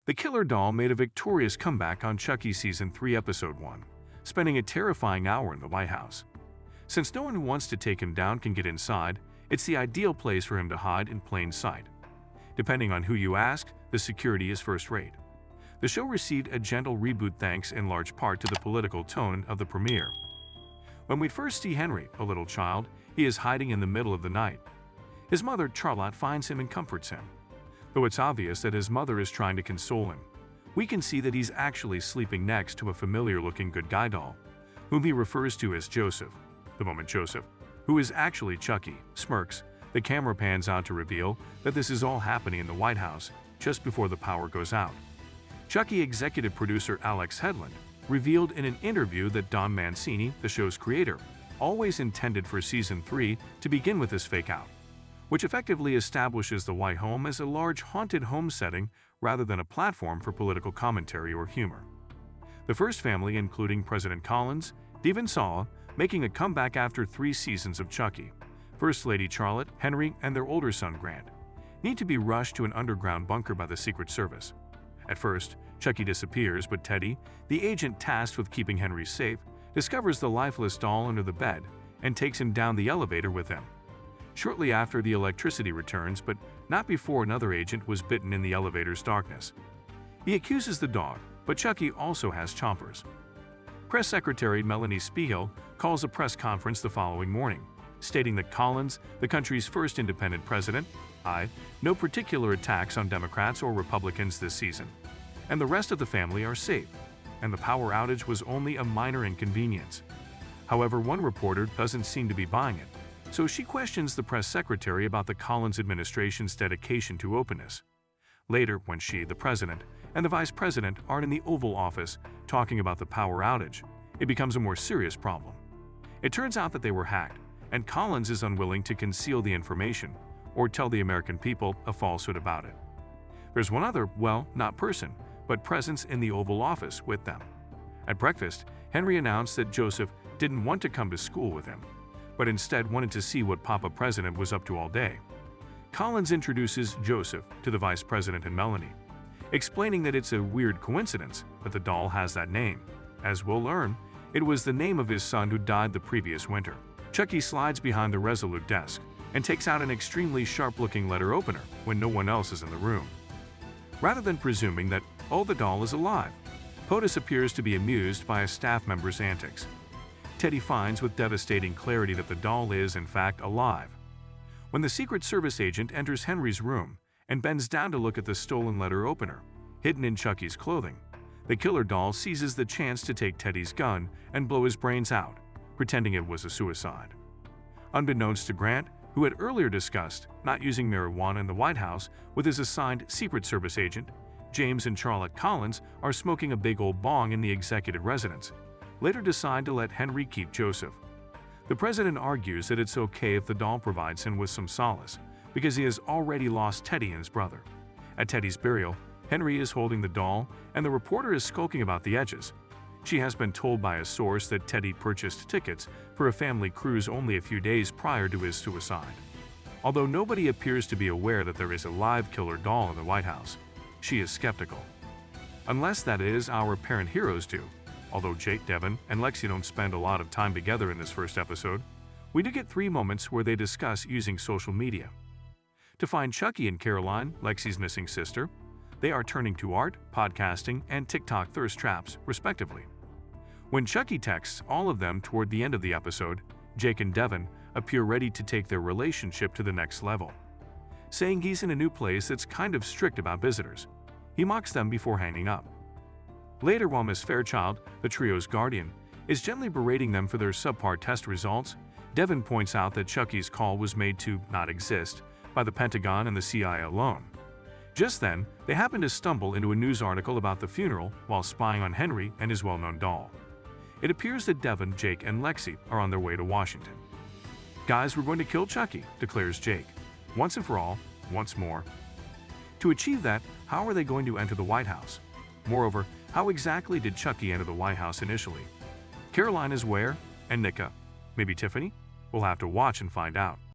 The killer doll made a victorious comeback on Chucky Season 3 Episode 1, spending a terrifying hour in the White House. Since no one who wants to take him down can get inside, it's the ideal place for him to hide in plain sight. Depending on who you ask, the security is first-rate. The show received a gentle reboot thanks in large part to the political tone of the premiere. When we first see Henry, a little child, he is hiding in the middle of the night. His mother, Charlotte, finds him and comforts him. Though it's obvious that his mother is trying to console him, we can see that he's actually sleeping next to a familiar-looking good guy doll, whom he refers to as Joseph. The moment Joseph, who is actually Chucky, smirks, the camera pans out to reveal that this is all happening in the White House just before the power goes out. Chucky executive producer Alex Hedlund revealed in an interview that Don Mancini, the show's creator, always intended for Season 3 to begin with this fake-out, which effectively establishes the White Home as a large haunted home setting rather than a platform for political commentary or humor. The first family, including President Collins, Devon Sawa, making a comeback after 3 seasons of Chucky, First Lady Charlotte, Henry, and their older son Grant, need to be rushed to an underground bunker by the Secret Service. At first, Chucky disappears, but Teddy, the agent tasked with keeping Henry safe, discovers the lifeless doll under the bed and takes him down the elevator with him. Shortly after, the electricity returns, but not before another agent was bitten in the elevator's darkness. He accuses the dog, but Chucky also has chompers. Press Secretary Melanie Spiegel calls a press conference the following morning, stating that Collins, the country's first independent president, no particular attacks on Democrats or Republicans this season, and the rest of the family are safe, and the power outage was only a minor inconvenience. However, one reporter doesn't seem to be buying it, so she questions the press secretary about the Collins administration's dedication to openness. Later, when she, the president, and the vice president are in the Oval Office talking about the power outage, it becomes a more serious problem. It turns out that they were hacked, and Collins is unwilling to conceal the information or tell the American people a falsehood about it. There's one other, well, not person, but presence in the Oval Office with them. At breakfast, Henry announced that Joseph didn't want to come to school with him, but instead wanted to see what Papa President was up to all day. Collins introduces Joseph to the Vice President and Melanie, explaining that it's a weird coincidence that the doll has that name. As we'll learn, it was the name of his son who died the previous winter. Chucky slides behind the Resolute desk and takes out an extremely sharp-looking letter opener when no one else is in the room. Rather than presuming that, oh, the doll is alive, POTUS appears to be amused by a staff member's antics. Teddy finds with devastating clarity that the doll is, in fact, alive. When the Secret Service agent enters Henry's room and bends down to look at the stolen letter opener, hidden in Chucky's clothing, the killer doll seizes the chance to take Teddy's gun and blow his brains out, pretending it was a suicide. Unbeknownst to Grant, who had earlier discussed not using marijuana in the White House with his assigned Secret Service agent, James and Charlotte Collins are smoking a big old bong in the executive residence, later decide to let Henry keep Joseph. The president argues that it's okay if the doll provides him with some solace, because he has already lost Teddy and his brother. At Teddy's burial, Henry is holding the doll, and the reporter is skulking about the edges. She has been told by a source that Teddy purchased tickets for a family cruise only a few days prior to his suicide. Although nobody appears to be aware that there is a live killer doll in the White House, she is skeptical. Unless that is our apparent heroes do. Although Jake, Devon, and Lexi don't spend a lot of time together in this first episode, we do get 3 moments where they discuss using social media. To find Chucky and Caroline, Lexi's missing sister, they are turning to art, podcasting, and TikTok thirst traps, respectively. When Chucky texts all of them toward the end of the episode, Jake and Devon appear ready to take their relationship to the next level, saying he's in a new place that's kind of strict about visitors. He mocks them before hanging up. Later, while Miss Fairchild, the trio's guardian, is gently berating them for their subpar test results, Devon points out that Chucky's call was made to not exist by the Pentagon and the CIA alone. Just then, they happen to stumble into a news article about the funeral while spying on Henry and his well-known doll. It appears that Devon, Jake, and Lexi are on their way to Washington. "Guys, we're going to kill Chucky," declares Jake. "Once and for all, once more." To achieve that, how are they going to enter the White House? Moreover, how exactly did Chucky enter the White House initially? Caroline is where? And Nika? Maybe Tiffany? We'll have to watch and find out.